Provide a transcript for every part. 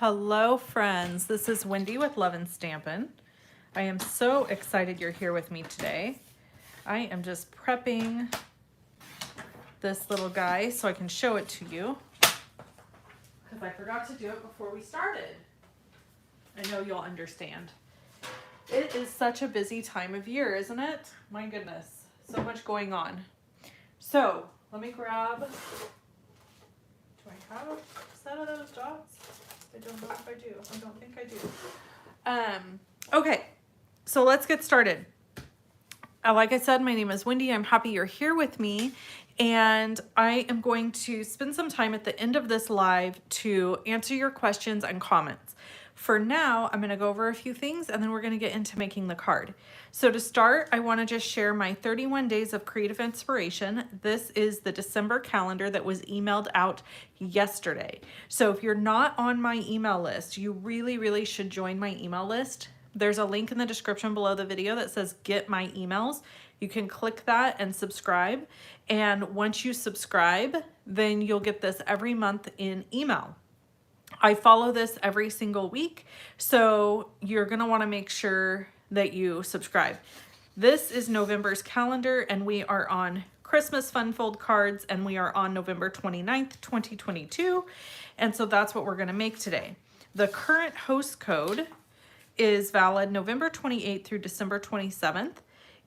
Hello friends, this is Wendy with Love and Stampin'. I am so excited you're here with me today. I am just prepping this little guy so I can show it to you because I forgot to do it before we started. I know you'll understand. It is such a busy time of year, isn't it? My goodness, so much going on. So let me grab, do I have a set of those dots? I don't know if I do. I don't think I do. Okay, so let's get started. Like I said, my name is Wendy. I'm happy you're here with me. And I am going to spend some time at the end of this live to answer your questions and comments. For now, I'm going to go over a few things and then we're going to get into making the card. So to start, I want to just share my 31 days of creative inspiration. This is the December calendar that was emailed out yesterday. So if you're not on my email list, you really should join my email list. There's a link in the description below the video that says get my emails. You can click that and subscribe. And once you subscribe, then you'll get this every month in email. I follow this every single week, so you're gonna wanna make sure that you subscribe. This is November's calendar and we are on Christmas Fun Fold cards and we are on November 29th, 2022. And so that's what we're gonna make today. The current host code is valid November 28th through December 27th.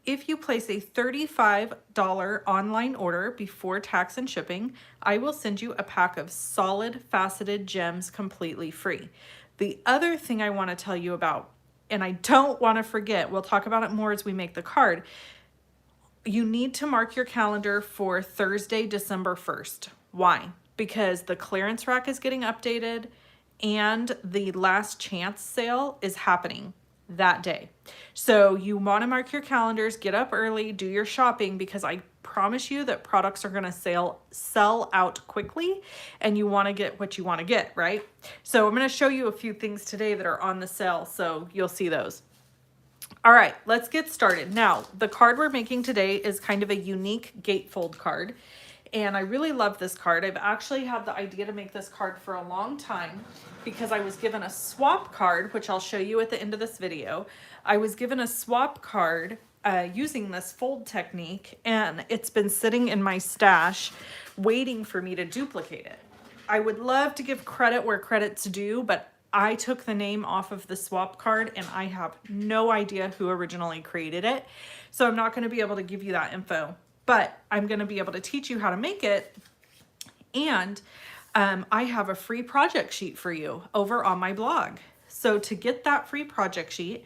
If you place a $35 online order before tax and shipping, I will send you a pack of solid faceted gems completely free. The other thing I want to tell you about, and I don't want to forget, we'll talk about it more as we make the card, you need to mark your calendar for Thursday, December 1st. Why? Because the clearance rack is getting updated and the last chance sale is happening that day. So you want to mark your calendars, get up early, do your shopping, because I promise you that products are going to sell out quickly and you want to get what you want to get, right? So I'm going to show you a few things today that are on the sale, so you'll see those. All right, let's get started. Now, the card we're making today is kind of a unique gatefold card. And I really love this card. I've actually had the idea to make this card for a long time because I was given a swap card, which I'll show you at the end of this video. I was given a swap card using this fold technique, and it's been sitting in my stash waiting for me to duplicate it. I would love to give credit where credit's due, but I took the name off of the swap card and I have no idea who originally created it. So I'm not going to be able to give you that info. But I'm going to be able to teach you how to make it. And I have a free project sheet for you over on my blog. So to get that free project sheet,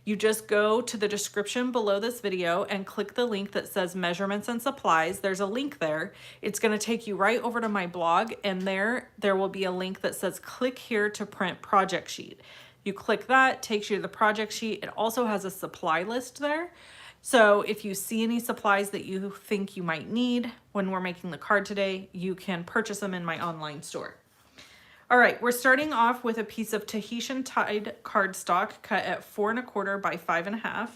you just go to the description below this video and click the link that says measurements and supplies. There's a link there. It's going to take you right over to my blog, and there will be a link that says click here to print project sheet. You click that, takes you to the project sheet. It also has a supply list there. So if you see any supplies that you think you might need when we're making the card today, you can purchase them in my online store. All right, we're starting off with a piece of Tahitian tied cardstock cut at 4 1/4 by 5 1/2.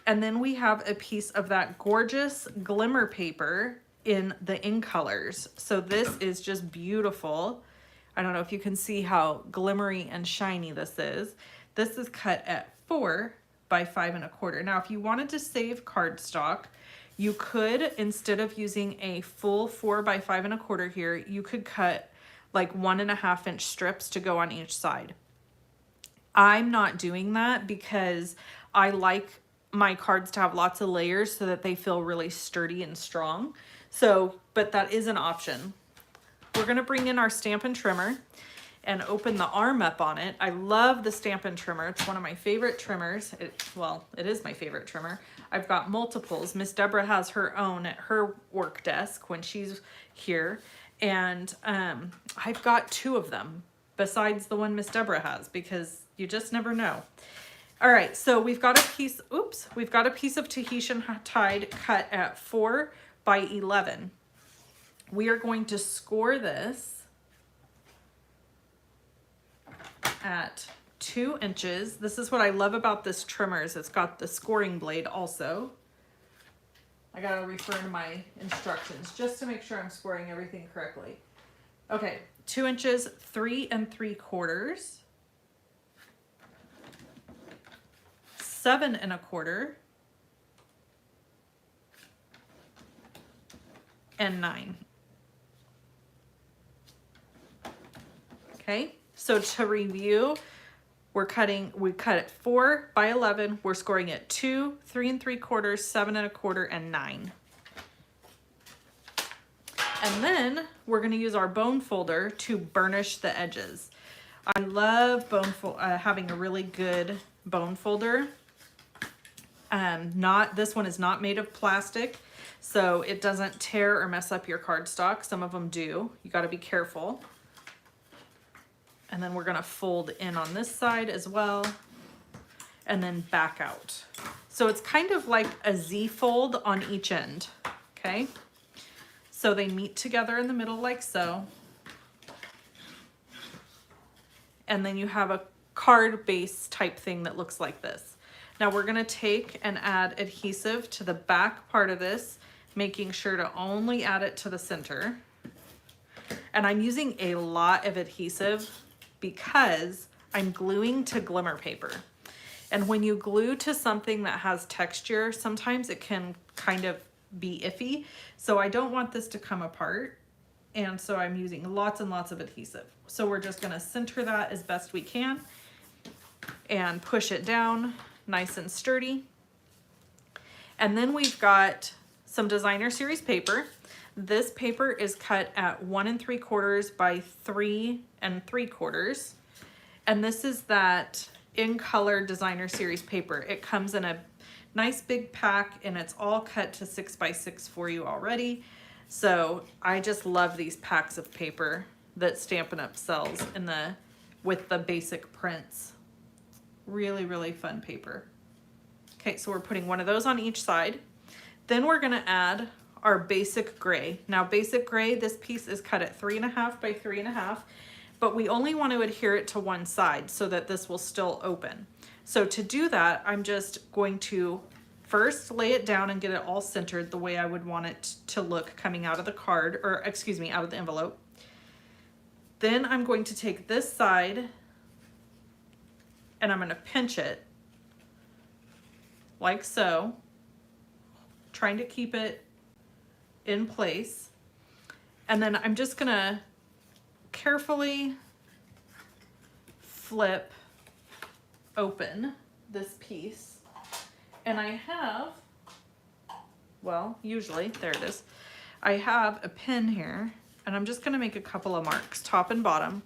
And then we have a piece of that gorgeous glimmer paper in the in colors. So this is just beautiful. I don't know if you can see how glimmery and shiny this is. This is cut at 4 by 5 1/4. Now, if you wanted to save cardstock, you could, instead of using a full 4 by 5 1/4 here, you could cut like 1 1/2 inch strips to go on each side. I'm not doing that because I like my cards to have lots of layers so that they feel really sturdy and strong. So, but that is an option. We're gonna bring in our Stampin' trimmer and open the arm up on it. I love the Stampin' trimmer. It's one of my favorite trimmers. It is my favorite trimmer. I've got multiples. Miss Deborah has her own at her work desk when she's here. And I've got 2 of them besides the one Miss Deborah has because you just never know. All right, so we've got a piece, we've got a piece of Tahitian tied cut at 4 by 11. We are going to score this at 2 inches. This is what I love about this trimmer is it's got the scoring blade also. I gotta refer to my instructions just to make sure I'm scoring everything correctly. Okay, 2 inches, 3 3/4, 7 1/4, and 9. Okay, so to review, we cut it 4 by 11. We're scoring it 2, 3 3/4, 7 1/4, and 9. And then we're going to use our bone folder to burnish the edges. I love having a really good bone folder. This one is not made of plastic, so it doesn't tear or mess up your cardstock. Some of them do. You got to be careful. And then we're going to fold in on this side as well, and then back out. So it's kind of like a Z fold on each end, okay? So they meet together in the middle like so. And then you have a card base type thing that looks like this. Now we're going to take and add adhesive to the back part of this, making sure to only add it to the center. And I'm using a lot of adhesive because I'm gluing to glimmer paper. And when you glue to something that has texture, sometimes it can kind of be iffy. So I don't want this to come apart. And so I'm using lots and lots of adhesive. So we're just gonna center that as best we can and push it down nice and sturdy. And then we've got some designer series paper. This paper is cut at 1 3/4 by 3 3/4. And this is that in color designer series paper. It comes in a nice big pack and it's all cut to 6 by 6 for you already. So I just love these packs of paper that Stampin' Up! Sells with the basic prints. Really, really fun paper. Okay, so we're putting one of those on each side. Then we're gonna add our basic gray. Now basic gray, this piece is cut at 3 1/2 by 3 1/2, but we only want to adhere it to one side so that this will still open. So to do that, I'm just going to first lay it down and get it all centered the way I would want it to look coming out of the card, or excuse me, out of the envelope. Then I'm going to take this side and I'm going to pinch it like so, trying to keep it in place. And then I'm just gonna carefully flip open this piece. And I have, well, usually, there it is. I have a pin here and I'm just gonna make a couple of marks, top and bottom,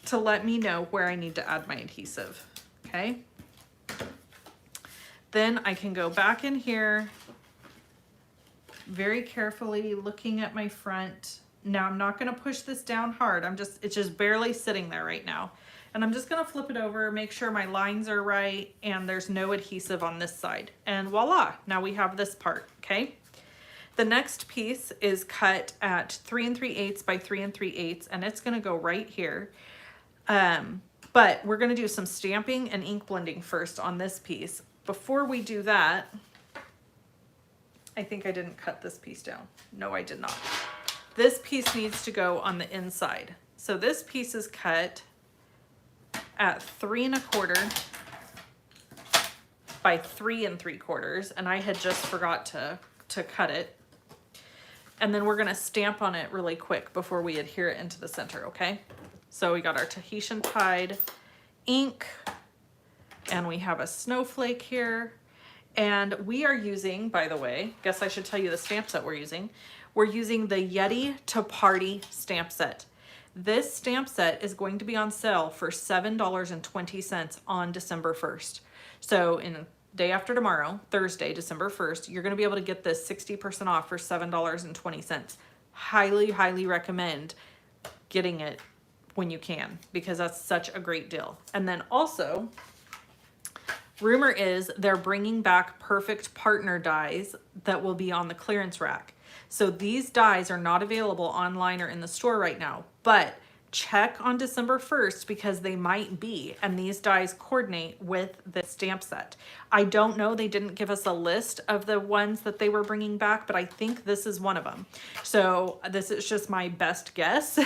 to let me know where I need to add my adhesive, okay? Then I can go back in here very carefully looking at my front. Now I'm not gonna push this down hard. It's just barely sitting there right now. And I'm just gonna flip it over, make sure my lines are right and there's no adhesive on this side. And voila, now we have this part, okay? The next piece is cut at 3 3/8 by 3 3/8 and it's gonna go right here. But we're gonna do some stamping and ink blending first on this piece. Before we do that, I think I didn't cut this piece down. No, I did not. This piece needs to go on the inside. So this piece is cut at 3 1/4 by 3 3/4, and I had just forgot to cut it. And then we're gonna stamp on it really quick before we adhere it into the center, okay? So we got our Tahitian Tide ink, and we have a snowflake here. And we are using, by the way, guess I should tell you the stamp set we're using. We're using the Yeti to Party stamp set. This stamp set is going to be on sale for $7.20 on December 1st. So in day after tomorrow, Thursday, December 1st, you're gonna be able to get this 60% off for $7.20. Highly, highly recommend getting it when you can, because that's such a great deal. And then also, rumor is they're bringing back perfect partner dies that will be on the clearance rack. So these dies are not available online or in the store right now, but check on December 1st because they might be, and these dies coordinate with the stamp set. I don't know, they didn't give us a list of the ones that they were bringing back, but I think this is one of them. So this is just my best guess.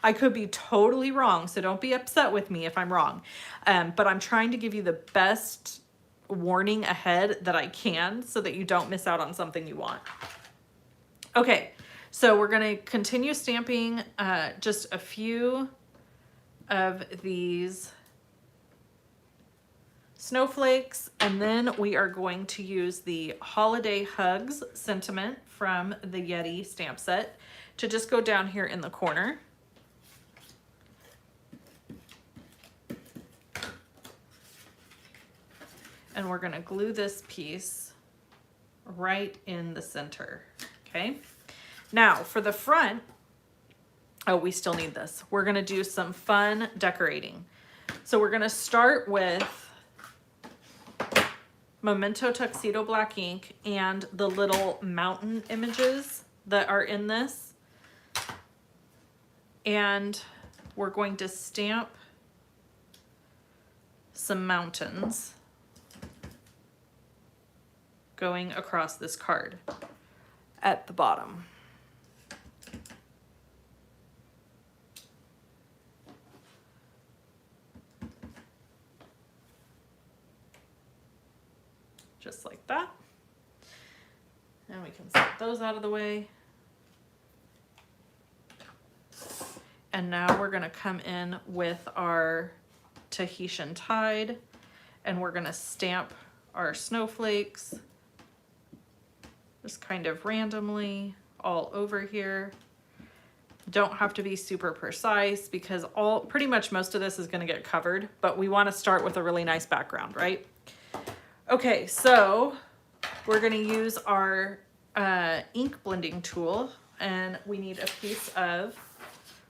I could be totally wrong, so don't be upset with me if I'm wrong. But I'm trying to give you the best warning ahead that I can so that you don't miss out on something you want. Okay. So we're going to continue stamping just a few of these snowflakes, and then we are going to use the Holiday Hugs sentiment from the Yeti stamp set to just go down here in the corner. And we're going to glue this piece right in the center, okay? Now for the front, oh, we still need this. We're gonna do some fun decorating. So we're gonna start with Memento Tuxedo Black ink and the little mountain images that are in this. And we're going to stamp some mountains going across this card at the bottom. Just like that. And we can set those out of the way. And now we're going to come in with our Tahitian Tide, and we're going to stamp our snowflakes just kind of randomly all over here. Don't have to be super precise because pretty much most of this is going to get covered, but we want to start with a really nice background, right? Okay, so we're going to use our ink blending tool, and we need a piece of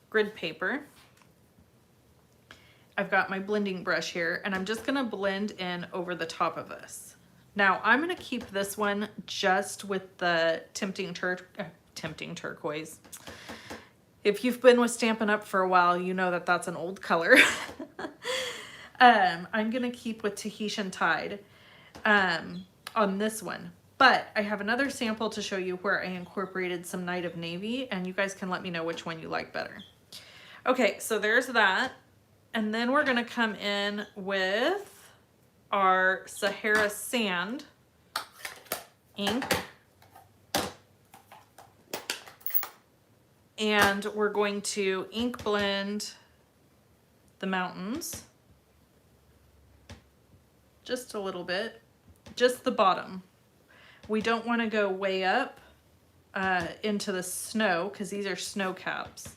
grid paper. I've got my blending brush here, and I'm just going to blend in over the top of this. Now I'm going to keep this one just with the tempting turquoise. If you've been with Stampin' Up! For a while, you know that that's an old color. I'm going to keep with Tahitian Tide on this one, but I have another sample to show you where I incorporated some Night of Navy, and you guys can let me know which one you like better. Okay, so there's that, and then we're going to come in with our Sahara Sand ink, and we're going to ink blend the mountains just a little bit, just the bottom. We don't want to go way up into the snow because these are snow caps.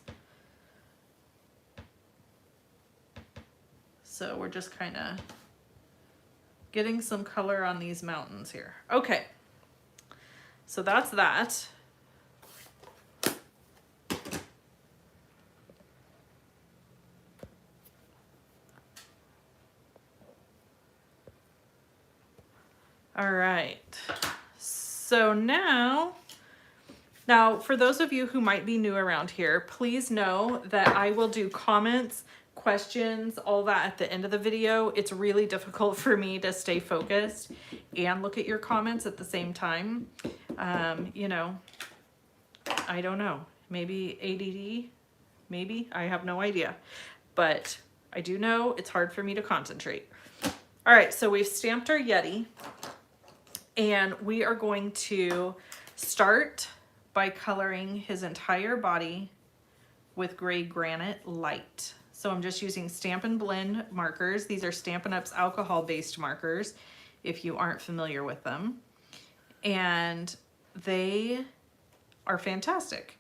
So we're just kind of getting some color on these mountains here. Okay, so that's that. All right, so now for those of you who might be new around here, please know that I will do comments, questions, all that at the end of the video. It's really difficult for me to stay focused and look at your comments at the same time. You know, I don't know, maybe ADD, maybe, I have no idea, but I do know it's hard for me to concentrate. All right, so we've stamped our Yeti, and we are going to start by coloring his entire body with gray granite light. So I'm just using Stampin' Blend markers. These are Stampin' Up's alcohol-based markers, if you aren't familiar with them. And they are fantastic.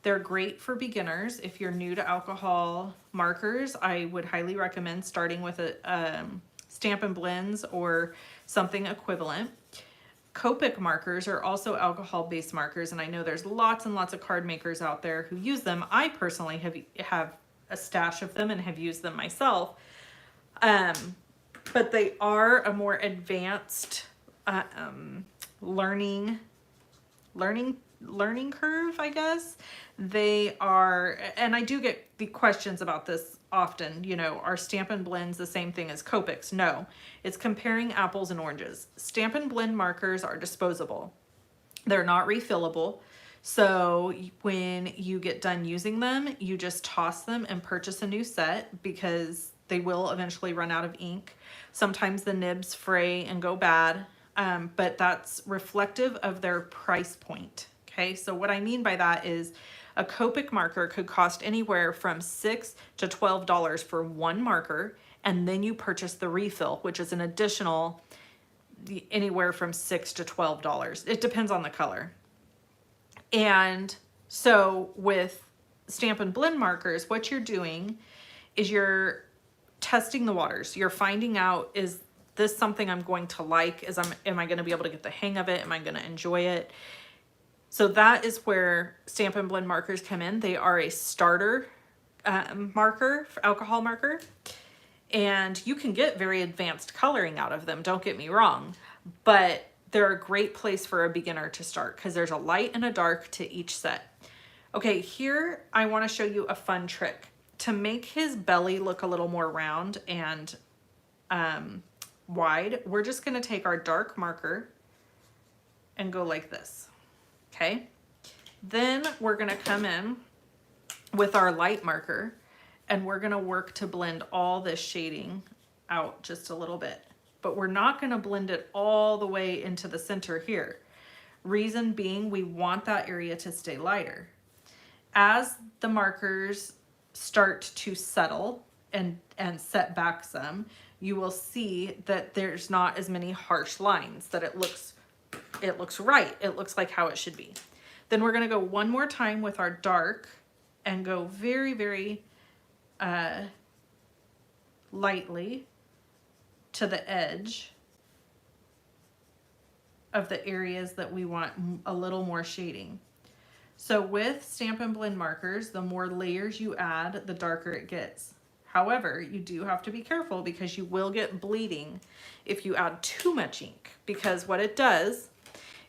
They're great for beginners. If you're new to alcohol markers, I would highly recommend starting with a Stampin' Blends or something equivalent. Copic markers are also alcohol-based markers, and I know there's lots and lots of card makers out there who use them. I personally have a stash of them and have used them myself, but they are a more advanced learning learning curve, I guess. They are, and I do get the questions about this often, you know, are Stampin' Blends the same thing as Copics? No, it's comparing apples and oranges. Stampin' Blend markers are disposable. They're not refillable. So when you get done using them, you just toss them and purchase a new set because they will eventually run out of ink. Sometimes the nibs fray and go bad, but that's reflective of their price point. Okay, so what I mean by that is a Copic marker could cost anywhere from $6 to $12 for one marker, and then you purchase the refill, which is an additional anywhere from $6 to $12. It depends on the color. And so with Stampin' Blend markers, what you're doing is you're testing the waters. You're finding out, is this something I'm going to like? Am I going to be able to get the hang of it? Am I going to enjoy it? So that is where Stampin' Blend markers come in. They are a starter marker, alcohol marker. And you can get very advanced coloring out of them, don't get me wrong, but they're a great place for a beginner to start because there's a light and a dark to each set. Okay, here I want to show you a fun trick. To make his belly look a little more round and wide, we're just going to take our dark marker and go like this, okay? Then we're going to come in with our light marker and we're going to work to blend all this shading out just a little bit. But we're not going to blend it all the way into the center here. Reason being, we want that area to stay lighter. As the markers start to settle and set back some, you will see that there's not as many harsh lines, that it looks right. It looks like how it should be. Then we're going to go one more time with our dark and go very, very lightly to the edge of the areas that we want a little more shading. So with Stampin' Blend markers, the more layers you add, the darker it gets. However, you do have to be careful because you will get bleeding if you add too much ink, because what it does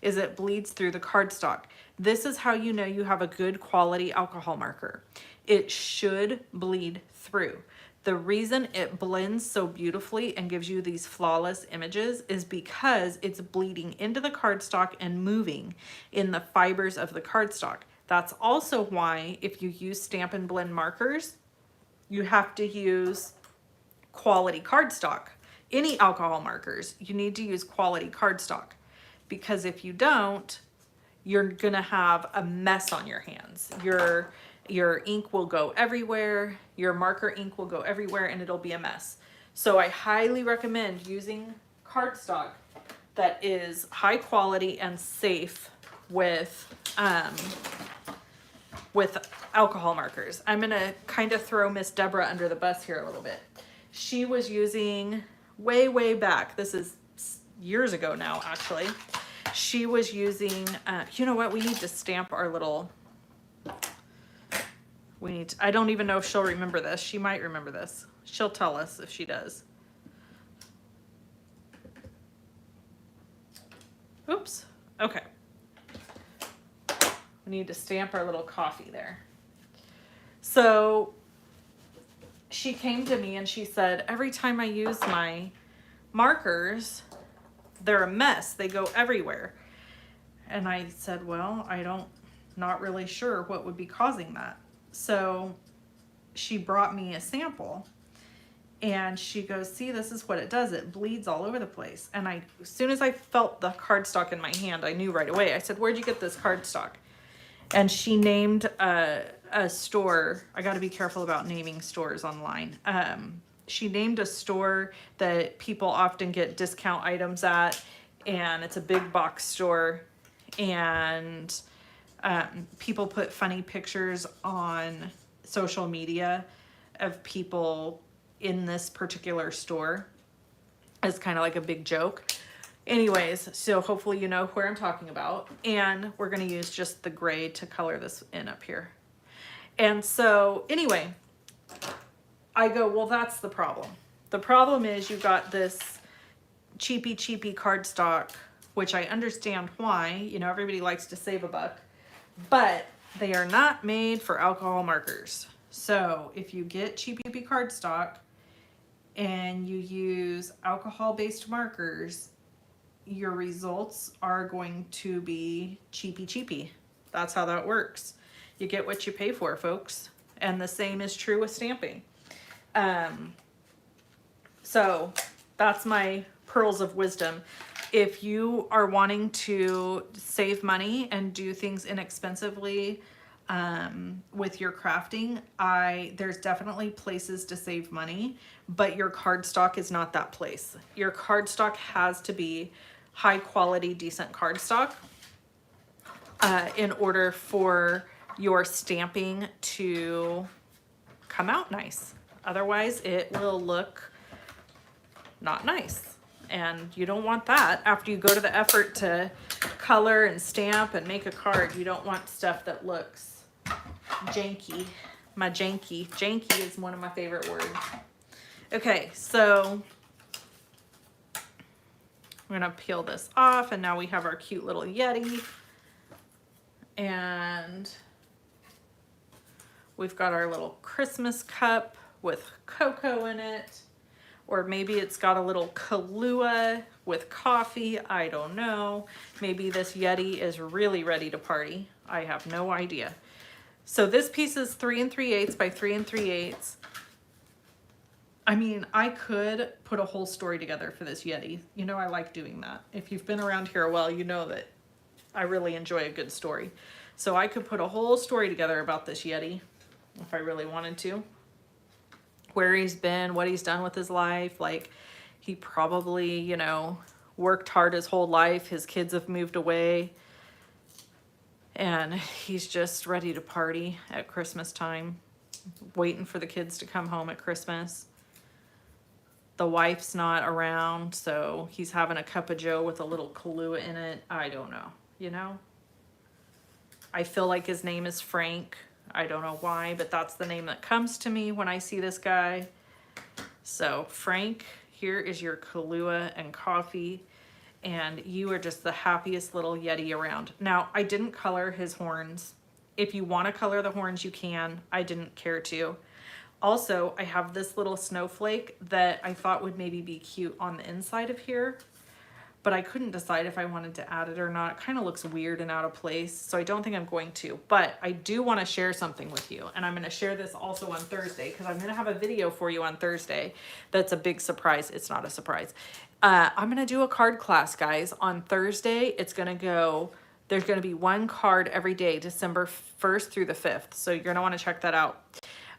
is it bleeds through the cardstock. This is how you know you have a good quality alcohol marker. It should bleed through. The reason it blends so beautifully and gives you these flawless images is because it's bleeding into the cardstock and moving in the fibers of the cardstock. That's also why if you use Stampin' Blend markers, you have to use quality cardstock. Any alcohol markers, you need to use quality cardstock, because if you don't, you're gonna have a mess on your hands. Your ink will go everywhere, your marker ink will go everywhere, and it'll be a mess. So I highly recommend using cardstock that is high quality and safe with alcohol markers. I'm gonna kind of throw Miss Deborah under the bus here a little bit. She was using way back, this is years ago now actually, she was using, you know what, we need to stamp our little, I don't even know if she'll remember this. She might remember this. She'll tell us if she does. Oops. Okay. We need to stamp our little coffee there. So she came to me and she said, every time I use my markers, they're a mess. They go everywhere. And I said, well, not really sure what would be causing that. So she brought me a sample and she goes, see, this is what it does. It bleeds all over the place. And as soon as I felt the cardstock in my hand, I knew right away. I said, where'd you get this cardstock? And she named a store. I got to be careful about naming stores online. She named a store that people often get discount items at, and it's a big box store. And people put funny pictures on social media of people in this particular store as kind of like a big joke. Anyways, so hopefully you know where I'm talking about. And we're going to use just the gray to color this in up here. And so anyway, I go, well, that's the problem. The problem is you got this cheapy cardstock, which I understand why, you know, everybody likes to save a buck. but they are not made for alcohol markers. So if you get cheapy cardstock and you use alcohol-based markers, your results are going to be cheapy. That's how that works. You get what you pay for, folks. And the same is true with stamping. So that's my pearls of wisdom. If you are wanting to save money and do things inexpensively with your crafting, there's definitely places to save money, but your cardstock is not that place. Your cardstock has to be high quality, decent cardstock in order for your stamping to come out nice. Otherwise, it will look not nice. And you don't want that. After you go to the effort to color and stamp and make a card, you don't want stuff that looks janky. Janky is one of my favorite words. Okay, so I'm gonna peel this off, and now we have our cute little Yeti. And we've got our little Christmas cup with cocoa in it. Or maybe it's got a little Kahlua with coffee. I don't know. Maybe this Yeti is really ready to party. I have no idea. So this piece is 3 3/8 by 3 3/8. I mean, I could put a whole story together for this Yeti. You know, I like doing that. If you've been around here a while, you know that I really enjoy a good story. So I could put a whole story together about this Yeti if I really wanted to. Where he's been, what he's done with his life. Like, he probably, you know, worked hard his whole life. His kids have moved away. And he's just ready to party at Christmas time. Waiting for the kids to come home at Christmas. The wife's not around, so he's having a cup of joe with a little Kahlua in it. I don't know, you know? I feel like his name is Frank. I don't know why, but that's the name that comes to me when I see this guy. So Frank, here is your Kahlua and coffee, and you are just the happiest little Yeti around. Now, I didn't color his horns. If you want to color the horns, you can. I didn't care to. Also, I have this little snowflake that I thought would maybe be cute on the inside of here, but I couldn't decide if I wanted to add it or not. It kind of looks weird and out of place, so I don't think I'm going to. But I do want to share something with you, and I'm going to share this also on Thursday because I'm going to have a video for you on Thursday that's a big surprise. It's not a surprise. I'm going to do a card class, guys. On Thursday, it's going to go... There's going to be one card every day, December 1st through the 5th, so you're going to want to check that out.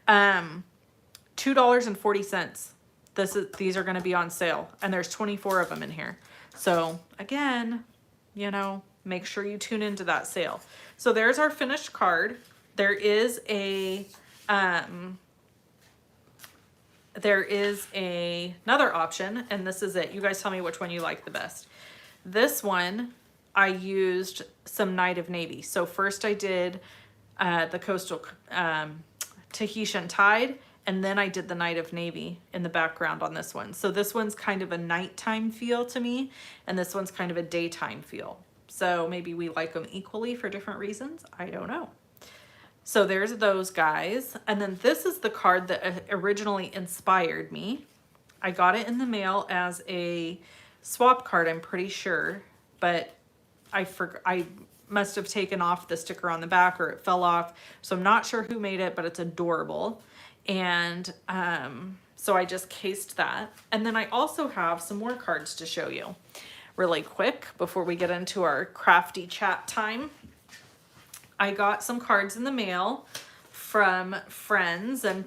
$2.40. These are going to be on sale, and there's 24 of them in here. So again, you know, make sure you tune into that sale. So there's our finished card. There is another option, and this is it. You guys tell me which one you like the best. This one, I used some Night of Navy. So first I did the Coastal Tahitian Tide, and then I did the Night of Navy in the background on this one. So this one's kind of a nighttime feel to me, and this one's kind of a daytime feel. So maybe we like them equally for different reasons. I don't know. So there's those guys. And then this is the card that originally inspired me. I got it in the mail as a swap card, I'm pretty sure, but I must have taken off the sticker on the back, or it fell off. So I'm not sure who made it, but it's adorable. And so I just cased that. And then I also have some more cards to show you really quick before we get into our crafty chat time. I got some cards in the mail from friends and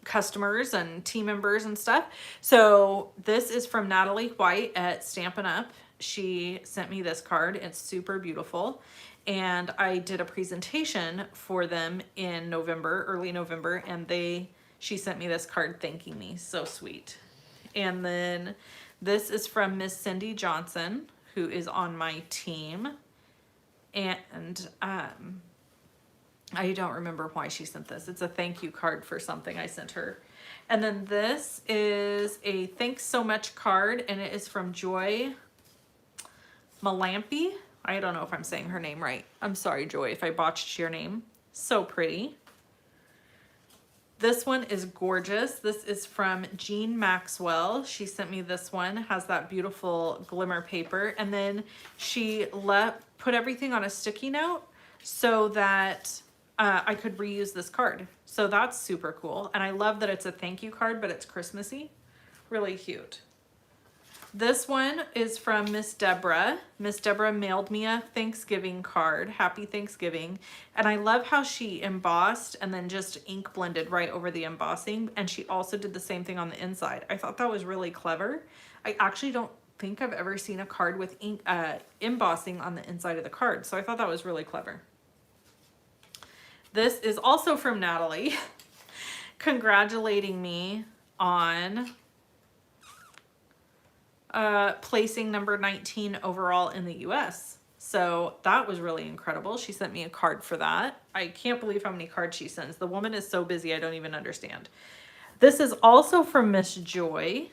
customers and team members and stuff. So this is from Natalie White at Stampin' Up. She sent me this card. It's super beautiful. And I did a presentation for them in November, early November, and she sent me this card thanking me. So sweet. And then this is from Miss Cindy Johnson, who is on my team. And I don't remember why she sent this. It's a thank you card for something I sent her. And then this is a thanks so much card, and it is from Joy Malampy. I don't know if I'm saying her name right. I'm sorry, Joy, if I botched your name. So pretty. This one is gorgeous. This is from Jean Maxwell. She sent me this one. Has that beautiful glimmer paper. And then she put everything on a sticky note so that I could reuse this card. So that's super cool. And I love that it's a thank you card, but it's Christmassy. Really cute. This one is from Miss Deborah. Miss Deborah mailed me a Thanksgiving card. Happy Thanksgiving. And I love how she embossed and then just ink blended right over the embossing. And she also did the same thing on the inside. I thought that was really clever. I actually don't think I've ever seen a card with ink embossing on the inside of the card. So I thought that was really clever. This is also from Natalie, congratulating me on placing number 19 overall in the US. So that was really incredible. She sent me a card for that. I can't believe how many cards she sends. The woman is so busy, I don't even understand. This is also from Miss Joy,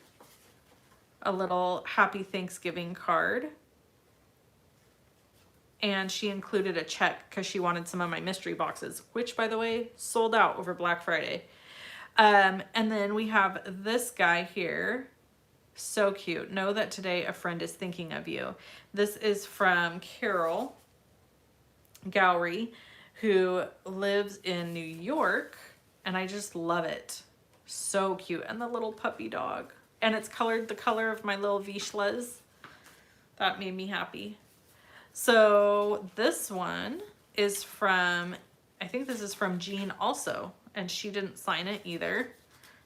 a little happy Thanksgiving card. And she included a check because she wanted some of my mystery boxes, which, by the way, sold out over Black Friday. And then we have this guy here. So cute. Know that today a friend is thinking of you. This is from Carol Gowrie, who lives in New York, and I just love it. So cute. And the little puppy dog. And it's colored the color of my little Vishlas. That made me happy. So this one is from, I think this is from Jean also, and she didn't sign it either,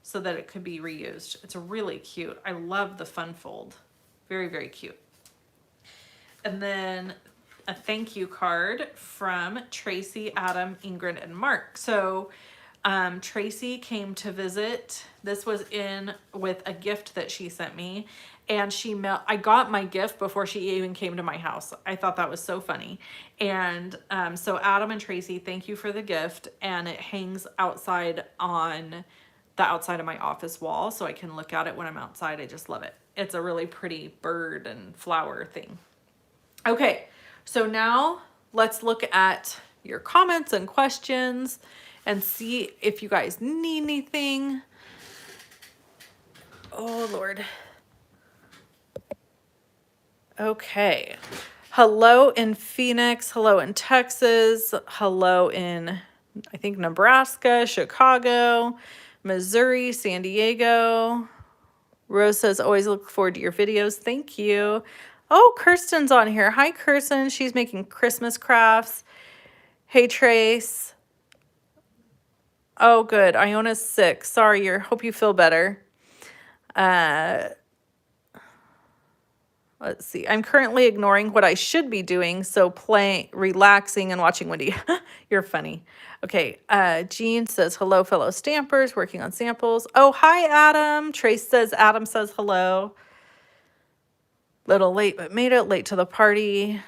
so that it could be reused. It's really cute. I love the fun fold. Very, very cute. And then a thank you card from Tracy, Adam, Ingrid, and Mark. So Tracy came to visit. This was in with a gift that she sent me, and I got my gift before she even came to my house. I thought that was so funny. And so Adam and Tracy, thank you for the gift, and it hangs outside on the outside of my office wall so I can look at it when I'm outside. I just love it. It's a really pretty bird and flower thing. Okay, so now let's look at your comments and questions and see if you guys need anything. Oh, Lord. Okay. Hello in Phoenix. Hello in Texas. Hello in, I think, Nebraska, Chicago, Missouri, San Diego. Rose says, always look forward to your videos. Thank you. Oh, Kirsten's on here. Hi, Kirsten. She's making Christmas crafts. Hey, Trace. Oh, good. Iona's sick. Sorry, hope you feel better. Let's see. I'm currently ignoring what I should be doing, so relaxing and watching Wendy. You're funny. Okay. Jean says, hello, fellow stampers, working on samples. Oh, hi, Adam. Trace says, Adam says hello. Little late, but made it. Late to the party.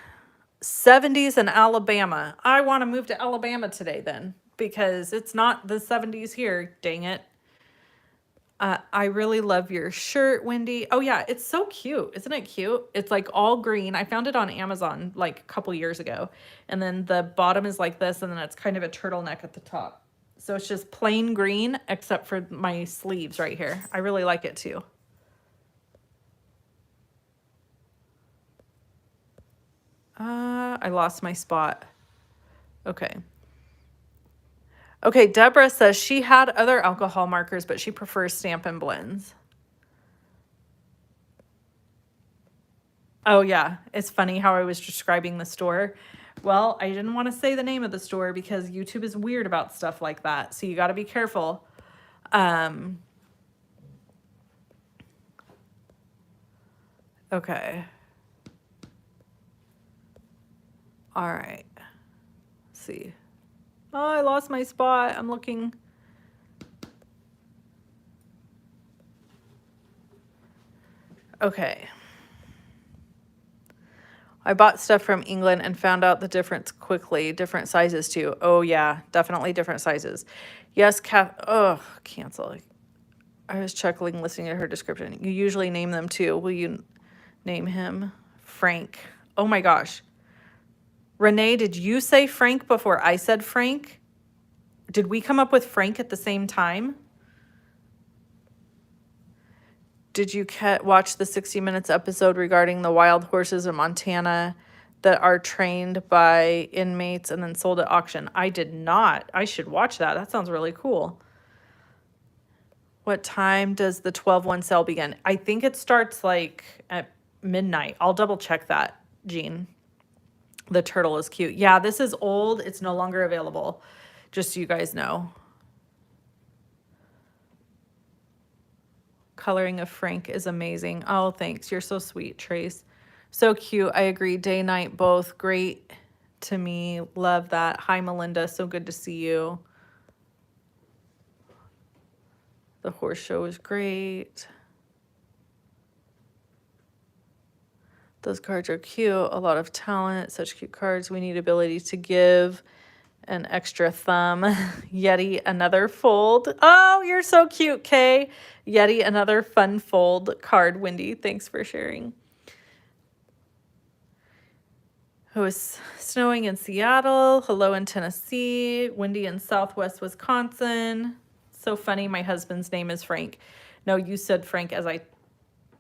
70s in Alabama. I want to move to Alabama today then, because it's not the 70s here. Dang it. I really love your shirt, Wendy. Oh yeah, it's so cute. Isn't it cute? It's like all green. I found it on Amazon like a couple years ago. And then the bottom is like this, and then it's kind of a turtleneck at the top. So it's just plain green, except for my sleeves right here. I really like it too. I lost my spot. Okay. Okay, Deborah says she had other alcohol markers, but she prefers Stampin' Blends. Oh, yeah. It's funny how I was describing the store. Well, I didn't want to say the name of the store because YouTube is weird about stuff like that. So you got to be careful. Okay. All right. Let's see. Oh, I lost my spot. I'm looking. Okay. I bought stuff from England and found out the difference quickly. Different sizes too. Oh yeah, definitely different sizes. Yes, oh, cancel. I was chuckling listening to her description. You usually name them too. Will you name him Frank? Oh my gosh. Renee, did you say Frank before I said Frank? Did we come up with Frank at the same time? Did you watch the 60 Minutes episode regarding the wild horses in Montana that are trained by inmates and then sold at auction? I did not. I should watch that. That sounds really cool. What time does the 12/1 sale begin? I think it starts like at midnight. I'll double check that, Jean. The turtle is cute. Yeah, this is old. It's no longer available. Just so you guys know. Coloring of Frank is amazing. Oh, thanks. You're so sweet, Trace. So cute. I agree. Day, night, both. Great to me. Love that. Hi, Melinda. So good to see you. The horse show is great. Those cards are cute. A lot of talent. Such cute cards. We need ability to give an extra thumb. Yeti, another fold. Oh, you're so cute, Kay. Yeti, another fun fold card. Wendy, thanks for sharing. It was snowing in Seattle. Hello in Tennessee. Windy in Southwest Wisconsin. So funny. My husband's name is Frank. No, you said Frank as I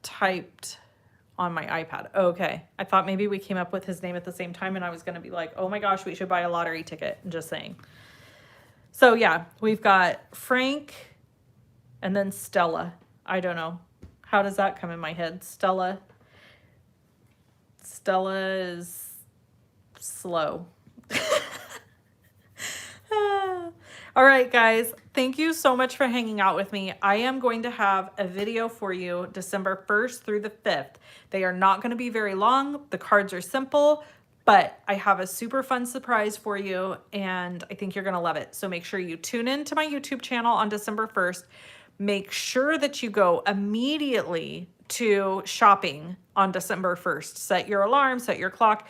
typed on my iPad. Okay. I thought maybe we came up with his name at the same time and I was going to be like, oh my gosh, we should buy a lottery ticket. I'm just saying. So yeah, we've got Frank and then Stella. I don't know. How does that come in my head? Stella. Stella is slow. All right, guys, thank you so much for hanging out with me. I am going to have a video for you December 1st through the 5th. They are not going to be very long. The cards are simple, but I have a super fun surprise for you, and I think you're going to love it. So make sure you tune in to my YouTube channel on December 1st. Make sure that you go immediately to shopping on December 1st. Set your alarm, set your clock.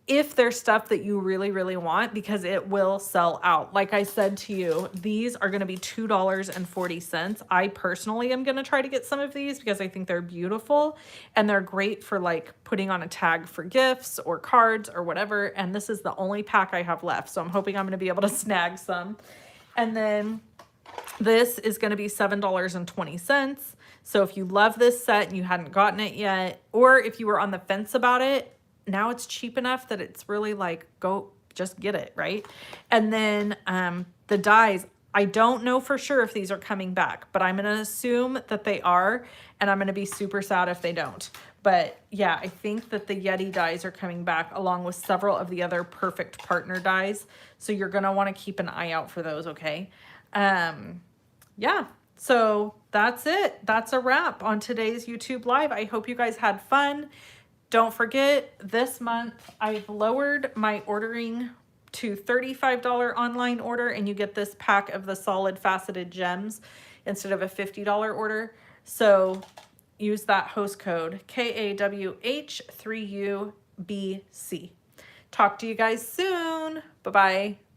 If there's stuff that you really, really want, because it will sell out. Like I said to you, these are going to be $2.40. I personally am going to try to get some of these because I think they're beautiful and they're great for like putting on a tag for gifts or cards or whatever. And this is the only pack I have left. So I'm hoping I'm going to be able to snag some. And then this is going to be $7.20. So if you love this set and you hadn't gotten it yet, or if you were on the fence about it, now it's cheap enough that it's really like, go just get it, right? And then the dies, I don't know for sure if these are coming back, but I'm going to assume that they are, and I'm going to be super sad if they don't. But yeah, I think that the Yeti dies are coming back along with several of the other perfect partner dies. So you're going to want to keep an eye out for those, okay? Yeah, so that's it. That's a wrap on today's YouTube Live. I hope you guys had fun. Don't forget, this month I've lowered my ordering to $35 online order, and you get this pack of the solid faceted gems instead of a $50 order. So use that host code KAWH3UBC. Talk to you guys soon. Bye-bye.